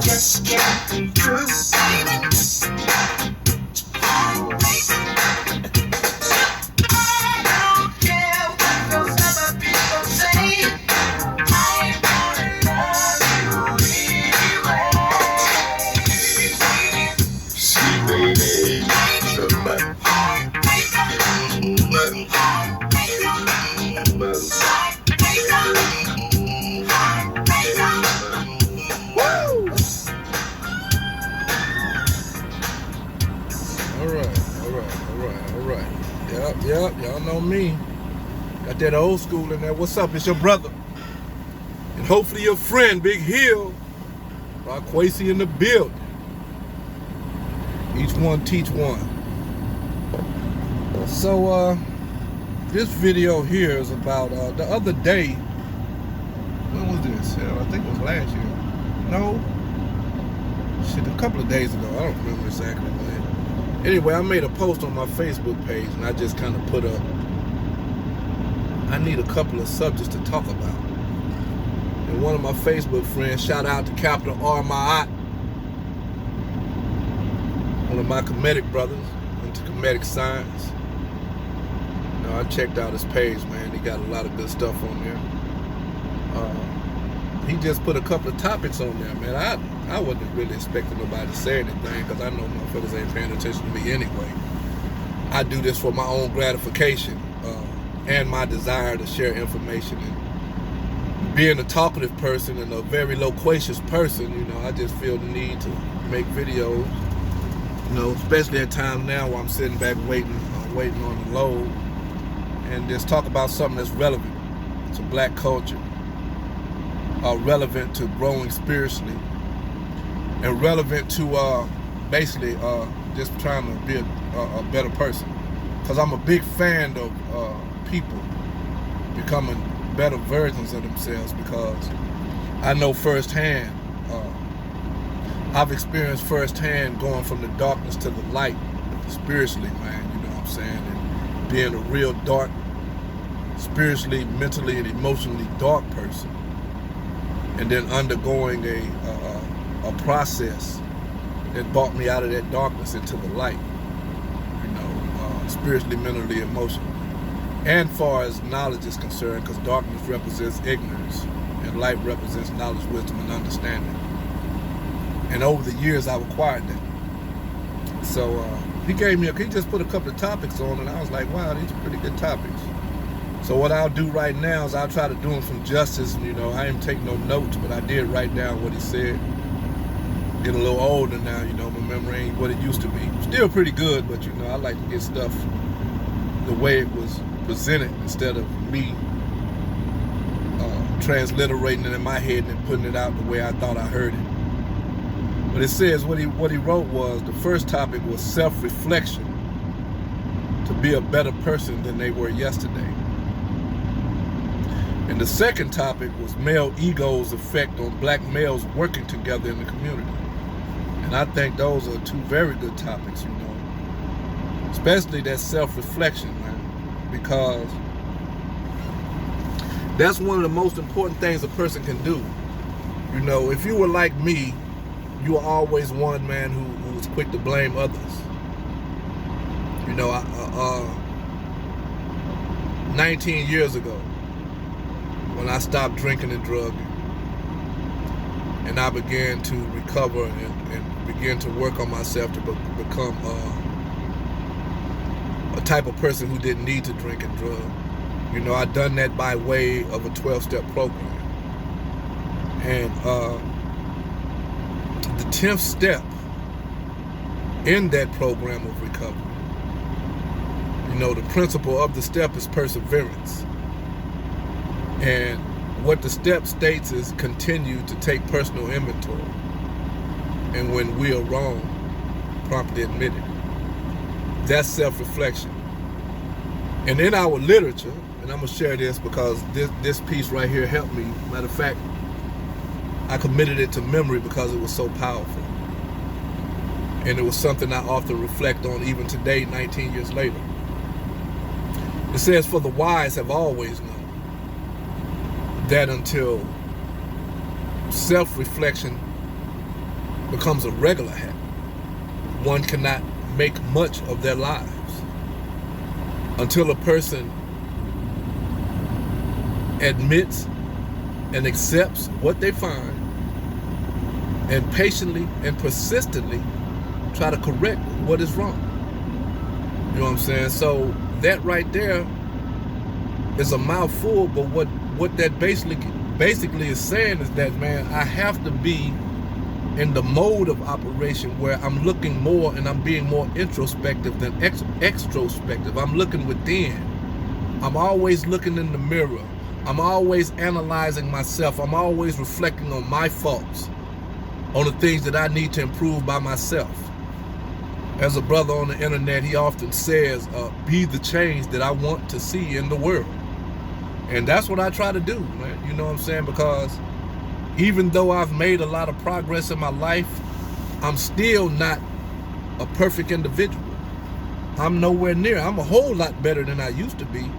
just can't be true. Yep, y'all know me. Got that old school in there. What's up? It's your brother. And hopefully your friend, Big Hill. Rock Quasi in the building. Each one teach one. So, this video here is about, the other day. When was this? I think it was last year. No. Shit, a couple of days ago. I don't remember exactly when. Anyway, I made a post on my Facebook page and I just kind of put up, I need a couple of subjects to talk about. And one of my Facebook friends, shout out to Capital R, my one of my comedic brothers into comedic science. You know, I checked out his page, man. He got a lot of good stuff on there. He just put a couple of topics on there, man. I wasn't really expecting nobody to say anything because I know motherfuckers ain't paying attention to me anyway. I do this for my own gratification and my desire to share information. And being a talkative person and a very loquacious person, you know, I just feel the need to make videos, you know, especially at times now where I'm sitting back waiting on the load, and just talk about something that's relevant to black culture, relevant to growing spiritually, and relevant to basically just trying to be a better person. Because I'm a big fan of people becoming better versions of themselves, because I know firsthand, I've experienced firsthand going from the darkness to the light spiritually, man, you know what I'm saying, and being a real dark, spiritually, mentally, and emotionally dark person, and then undergoing a process that brought me out of that darkness into the light, you know, spiritually, mentally, emotionally. And far as knowledge is concerned, because darkness represents ignorance and light represents knowledge, wisdom, and understanding. And over the years, I've acquired that. So he just put a couple of topics on, and I was like, wow, these are pretty good topics. So what I'll do right now is I'll try to do them from justice. You know, I didn't take no notes, but I did write down what he said. Getting a little older now, you know, my memory ain't what it used to be. Still pretty good, but you know, I like to get stuff the way it was presented instead of me transliterating it in my head and putting it out the way I thought I heard it. But it says what he wrote was, the first topic was self-reflection, to be a better person than they were yesterday. And the second topic was male ego's effect on black males working together in the community. And I think those are two very good topics, you know. Especially that self-reflection, man. Because that's one of the most important things a person can do. You know, if you were like me, you were always one, man, who was quick to blame others. You know, 19 years ago, when I stopped drinking and drugging, and I began to recover and begin to work on myself to become a type of person who didn't need to drink and drug. You know, I done that by way of a 12-step program. And the 10th step in that program of recovery, you know, the principle of the step is perseverance. And what the step states is continue to take personal inventory. And when we are wrong, promptly admit it. That's self-reflection. And in our literature, and I'm gonna share this because this piece right here helped me. Matter of fact, I committed it to memory because it was so powerful. And it was something I often reflect on even today, 19 years later. It says, for the wise have always known that until self-reflection becomes a regular habit, one cannot make much of their lives until a person admits and accepts what they find and patiently and persistently try to correct what is wrong. You know what I'm saying? So that right there is a mouthful, but what that basically is saying is that, man, I have to be in the mode of operation where I'm looking more and I'm being more introspective than extrospective. I'm looking within. I'm always looking in the mirror. I'm always analyzing myself. I'm always reflecting on my faults, on the things that I need to improve by myself. As a brother on the internet, he often says, be the change that I want to see in the world. And that's what I try to do, man. You know what I'm saying? Because even though I've made a lot of progress in my life, I'm still not a perfect individual. I'm nowhere near. I'm a whole lot better than I used to be,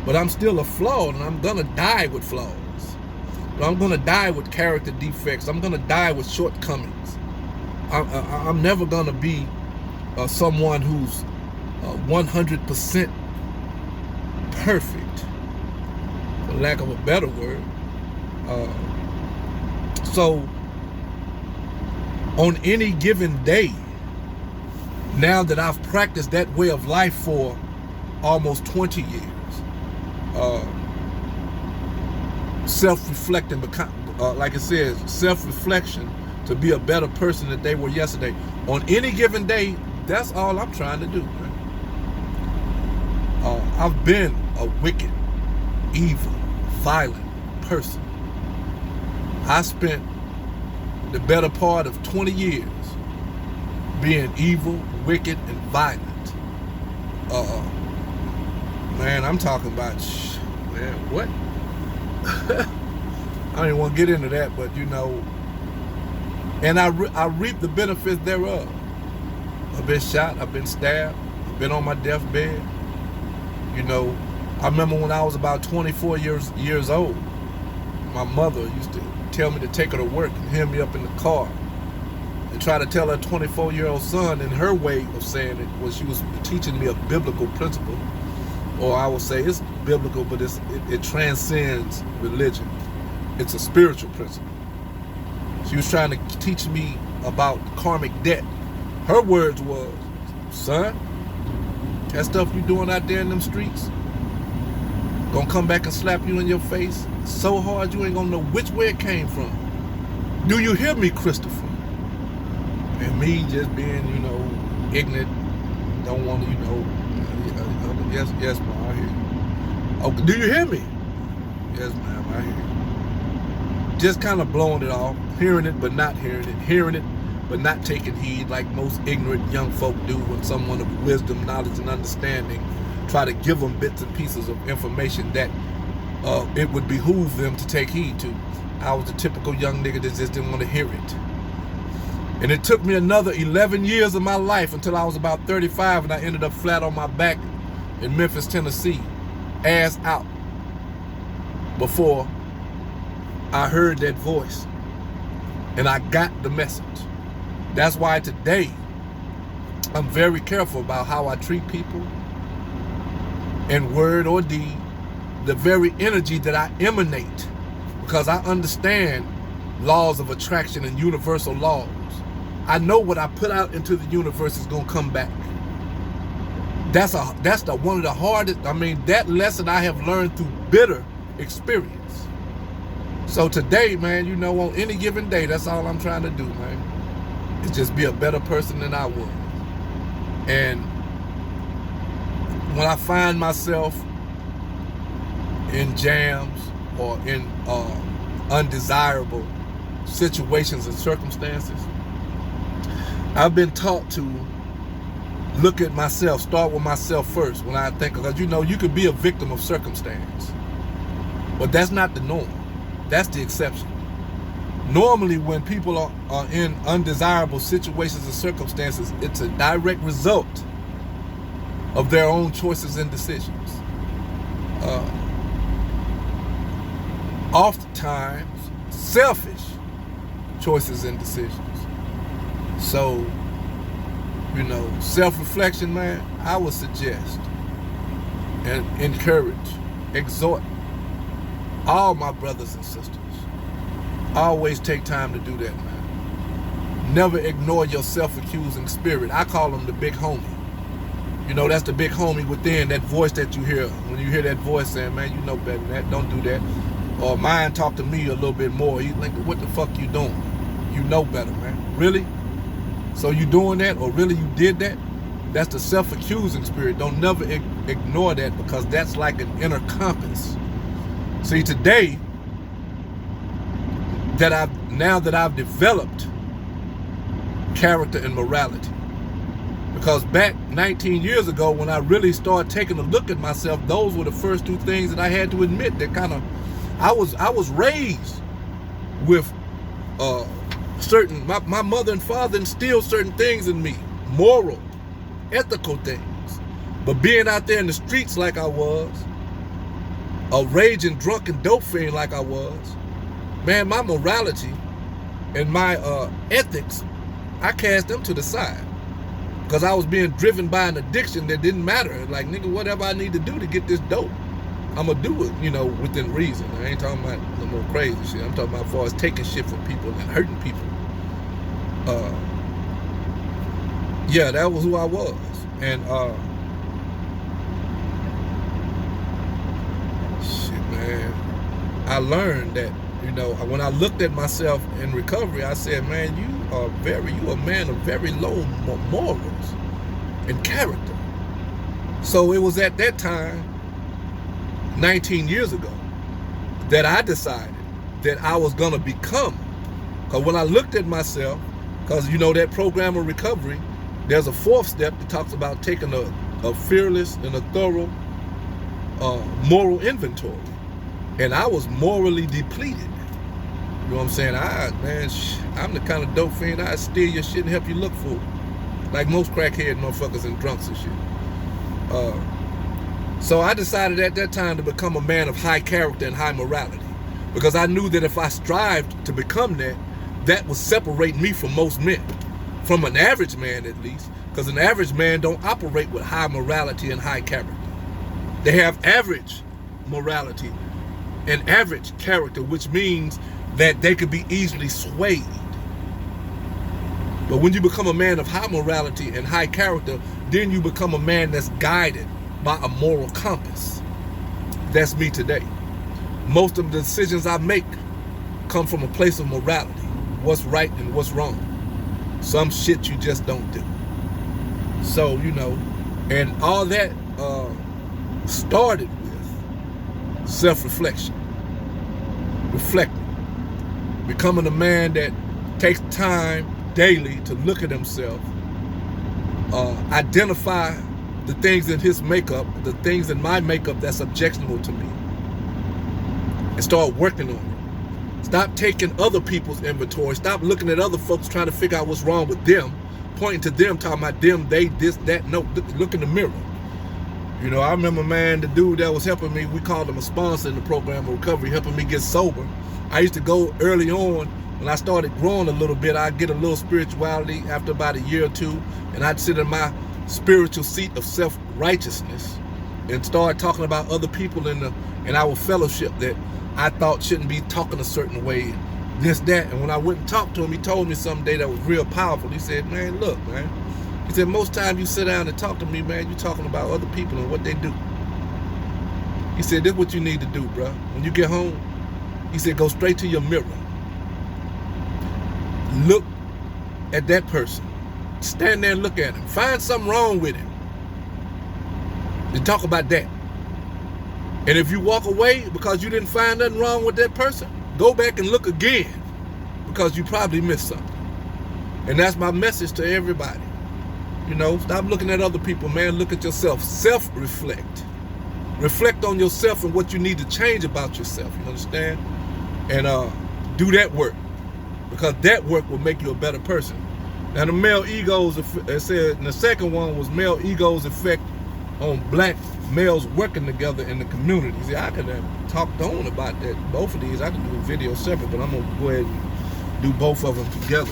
but I'm still a flawed, and I'm gonna die with flaws. I'm gonna die with character defects. I'm gonna die with shortcomings. I'm never gonna be someone who's 100% perfect, for lack of a better word. So on any given day, now that I've practiced that way of life for almost 20 years, self-reflecting, like it says, self-reflection to be a better person than they were yesterday. On any given day, that's all I'm trying to do, man. I've been a wicked, evil, violent person. I spent the better part of 20 years being evil, wicked, and violent. Man, I'm talking about, man, what? I don't even want to get into that, but you know, and I reap the benefits thereof. I've been shot, I've been stabbed, I've been on my deathbed. You know, I remember when I was about 24 years old, my mother used to tell me to take her to work and hem me up in the car and try to tell her 24-year-old son, in her way of saying it, was she was teaching me a biblical principle. Or I would say it's biblical, but it transcends religion. It's a spiritual principle. She was trying to teach me about karmic debt. Her words was, son, that stuff you doing out there in them streets gonna come back and slap you in your face so hard you ain't gonna know which way it came from. Do you hear me, Christopher? And me just being, you know, ignorant, don't want to, you know, yes, ma'am, I hear you. Oh, do you hear me? Yes, ma'am, I hear you. Just kind of blowing it off, hearing it but not hearing it but not taking heed, like most ignorant young folk do when someone of wisdom, knowledge, and understanding try to give them bits and pieces of information that it would behoove them to take heed to. I was the typical young nigga that just didn't want to hear it. And it took me another 11 years of my life until I was about 35, and I ended up flat on my back in Memphis, Tennessee, ass out, before I heard that voice and I got the message. That's why today I'm very careful about how I treat people in word or deed, the very energy that I emanate, because I understand laws of attraction and universal laws. I know what I put out into the universe is gonna come back. That's one of the hardest, that lesson I have learned through bitter experience. So today, man, you know, on any given day, that's all I'm trying to do, man. Is just be a better person than I was. And when I find myself in jams or in undesirable situations and circumstances, I've been taught to look at myself, start with myself first when I think, because you know, you could be a victim of circumstance, but that's not the norm. That's the exception. Normally, when people are in undesirable situations and circumstances, it's a direct result of their own choices and decisions. Oftentimes, selfish choices and decisions. So, you know, self-reflection, man, I would suggest and encourage, exhort all my brothers and sisters. Always take time to do that, man. Never ignore your self-accusing spirit. I call them the big homie. You know, that's the big homie within, that voice that you hear. When you hear that voice saying, man, you know better than that, don't do that. Or mine talk to me a little bit more. He's like, what the fuck you doing? You know better, man. Really? So you doing that, or really you did that? That's the self-accusing spirit. Don't never ignore that, because that's like an inner compass. See, today, now that I've developed character and morality, because back 19 years ago, when I really started taking a look at myself, those were the first two things that I had to admit that kind of, I was raised with certain, my mother and father instilled certain things in me, moral, ethical things. But being out there in the streets like I was, a raging drunken dope fiend like I was, man, my morality and my ethics, I cast them to the side. Because I was being driven by an addiction that didn't matter. Like, nigga, whatever I need to do to get this dope, I'm going to do it, you know, within reason. I ain't talking about no more crazy shit. I'm talking about as far as taking shit from people and hurting people. Yeah, that was who I was. And, shit, man, I learned that, you know, when I looked at myself in recovery, I said, man, you are a man of very low morals and character. So it was at that time, 19 years ago, that I decided that I was gonna become. Because when I looked at myself, because you know that program of recovery, there's a fourth step that talks about taking a fearless and a thorough moral inventory. And I was morally depleted. You know what I'm saying? I'm the kind of dope fiend, I'd steal your shit and help you look for it. Like most crackhead motherfuckers and drunks and shit. So I decided at that time to become a man of high character and high morality. Because I knew that if I strived to become that, that would separate me from most men. From an average man, at least. Because an average man don't operate with high morality and high character. They have average morality and average character, which means that they could be easily swayed. But when you become a man of high morality and high character, then you become a man that's guided by a moral compass. That's me today. Most of the decisions I make come from a place of morality. What's right and what's wrong. Some shit you just don't do. So, you know, and all that started with self-reflection. Reflecting. Becoming a man that takes time daily to look at himself, identify the things in his makeup, the things in my makeup that's objectionable to me, and start working on it. Stop taking other people's inventory. Stop looking at other folks trying to figure out what's wrong with them, pointing to them, talking about them, they, this, that. No, look in the mirror. You know, I remember, man, the dude that was helping me, we called him a sponsor in the program of recovery, helping me get sober. I used to go early on, when I started growing a little bit, I'd get a little spirituality after about a year or two, and I'd sit in my spiritual seat of self-righteousness and start talking about other people in our fellowship that I thought shouldn't be talking a certain way, this, that. And when I went and talked to him, he told me someday that was real powerful. He said, man, look, man. He said, most times you sit down and talk to me, man, you're talking about other people and what they do. He said, this is what you need to do, bro. When you get home, he said, go straight to your mirror. Look at that person. Stand there and look at him. Find something wrong with him. And talk about that. And if you walk away because you didn't find nothing wrong with that person, go back and look again, because you probably missed something. And that's my message to everybody. You know, stop looking at other people, man. Look at yourself. Self-reflect. Reflect on yourself and what you need to change about yourself. You understand? And do that work, because that work will make you a better person. Now, the male egos, it said, and the second one was male egos effect on black males working together in the community. See, I could have talked on about that. Both of these, I could do a video separate, but I'm going to go ahead and do both of them together.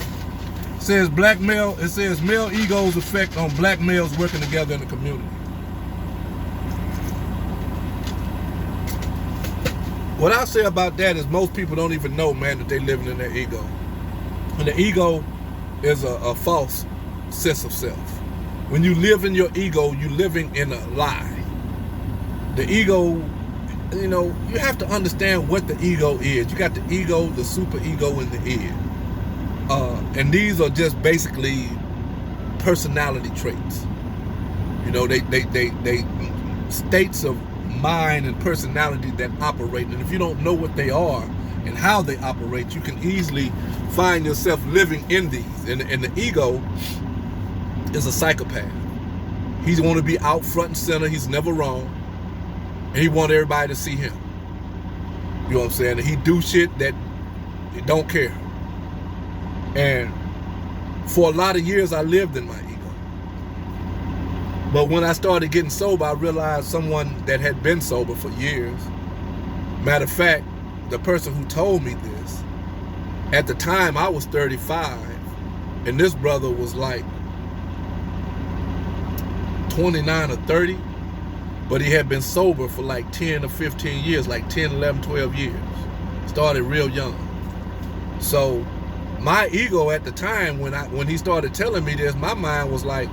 says it says male ego's effect on black males working together in the community. What I say about that is most people don't even know, man, that they living in their ego. And the ego is a false sense of self. When you live in your ego, you're living in a lie. The ego, you know, you have to understand what the ego is. You got the ego, the super ego, and the id. And these are just basically personality traits. You know, they states of mind and personality that operate. And if you don't know what they are and how they operate, you can easily find yourself living in these. And the ego is a psychopath. He's want to be out front and center. He's never wrong. And he want everybody to see him. You know what I'm saying? And he do shit that he don't care. And for a lot of years, I lived in my ego. But when I started getting sober, I realized someone that had been sober for years. Matter of fact, the person who told me this, at the time I was 35, and this brother was like 29 or 30, but he had been sober for like 10 or 15 years, like 10, 11, 12 years. Started real young. So my ego at the time, when he started telling me this, my mind was like,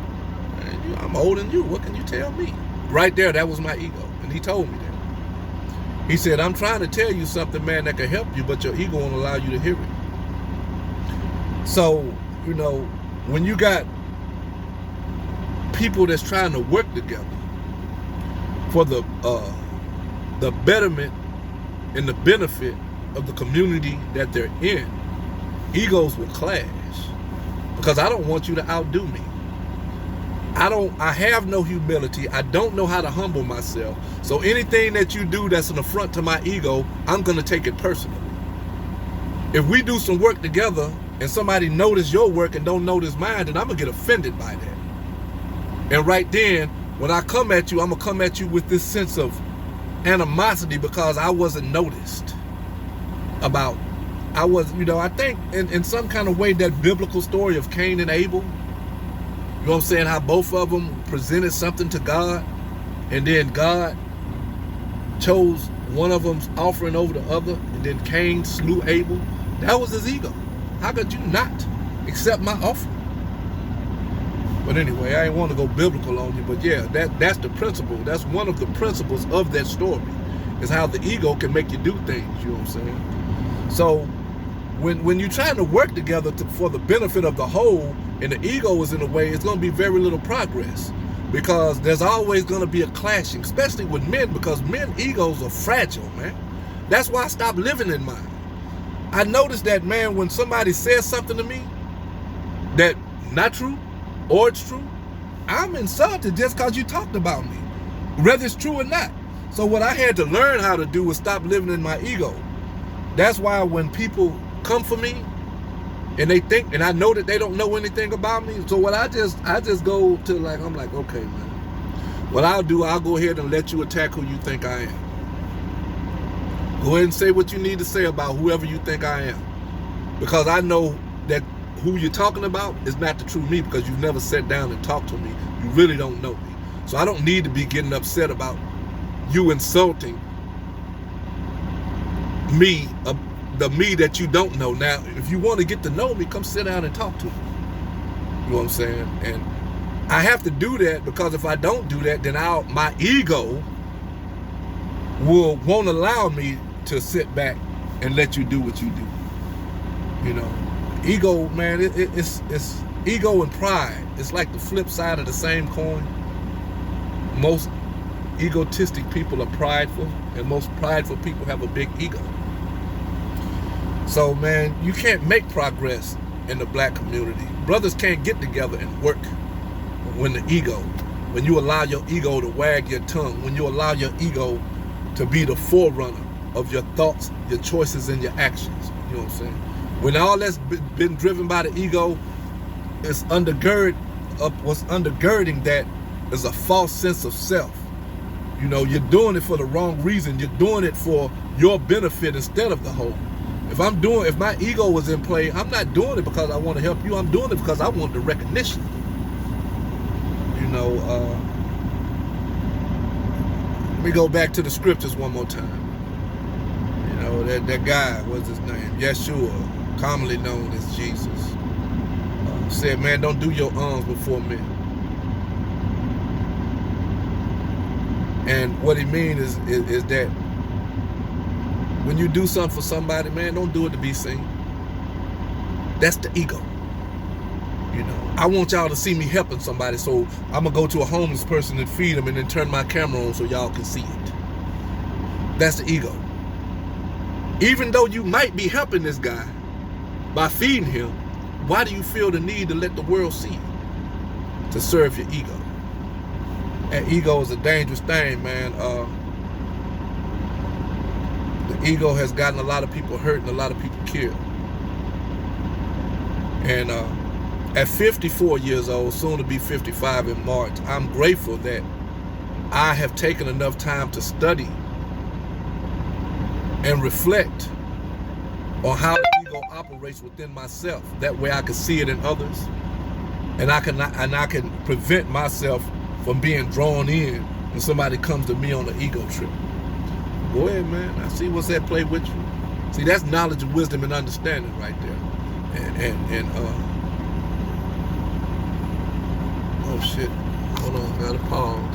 I'm older than you, what can you tell me? Right there, that was my ego, and he told me that. He said, I'm trying to tell you something, man, that can help you, but your ego won't allow you to hear it. So, you know, when you got people that's trying to work together for the betterment and the benefit of the community that they're in, egos will clash, because I don't want you to outdo me. I have no humility. I don't know how to humble myself. So anything that you do that's an affront to my ego, I'm going to take it personally. If we do some work together and somebody notice your work and don't notice mine, then I'm going to get offended by that. And right then, when I come at you, I'm going to come at you with this sense of animosity because I wasn't noticed about, I think in some kind of way that biblical story of Cain and Abel, you know what I'm saying, how both of them presented something to God, and then God chose one of them's offering over the other, and then Cain slew Abel. That was his ego. How could you not accept my offering? But anyway, I ain't want to go biblical on you, but yeah, that's the principle. That's one of the principles of that story, is how the ego can make you do things, you know what I'm saying? So when you're trying to work together for the benefit of the whole, and the ego is in the way, it's going to be very little progress, because there's always going to be a clashing, especially with men, because men egos are fragile, man. That's why I stopped living in mine. I noticed that, man, when somebody says something to me that not true or it's true, I'm insulted just because you talked about me, whether it's true or not. So what I had to learn how to do was stop living in my ego. That's why when people come for me and they think, and I know that they don't know anything about me, so what I just go to, like, I'm like, okay, man, what I'll do, I'll go ahead and let you attack who you think I am. Go ahead and say what you need to say about whoever you think I am, because I know that who you're talking about is not the true me, because you've never sat down and talked to me. You really don't know me. So I don't need to be getting upset about you insulting me, the me that you don't know. Now, if you want to get to know me, come sit down and talk to me. You know what I'm saying? And I have to do that, because if I don't do that, then my ego won't allow me to sit back and let you do what you do. You know, ego, man, it's ego and pride. It's like the flip side of the same coin. Most egotistic people are prideful, and most prideful people have a big ego. So, man, you can't make progress in the black community. Brothers can't get together and work when you allow your ego to wag your tongue, when you allow your ego to be the forerunner of your thoughts, your choices, and your actions. You know what I'm saying? When all that's been driven by the ego, what's undergirding that is a false sense of self. You know, you're doing it for the wrong reason. You're doing it for your benefit instead of the whole. If my ego was in play, I'm not doing it because I want to help you. I'm doing it because I want the recognition. You know, let me go back to the scriptures one more time. You know, that guy, what's his name? Yeshua, commonly known as Jesus, said, man, don't do your alms before men. And what he means is that when you do something for somebody, man, don't do it to be seen. That's the ego. You know, I want y'all to see me helping somebody, so I'm going to go to a homeless person and feed them and then turn my camera on so y'all can see it. That's the ego. Even though you might be helping this guy by feeding him, why do you feel the need to let the world see it? To serve your ego. And ego is a dangerous thing, man. The ego has gotten a lot of people hurt and a lot of people killed. And at 54 years old, soon to be 55 in March, I'm grateful that I have taken enough time to study and reflect on how the ego operates within myself. That way I can see it in others, and I can prevent myself from being drawn in when somebody comes to me on an ego trip. Go ahead, man. I see what's at play with you. See, that's knowledge and wisdom and understanding right there. Oh shit. Hold on, gotta pause.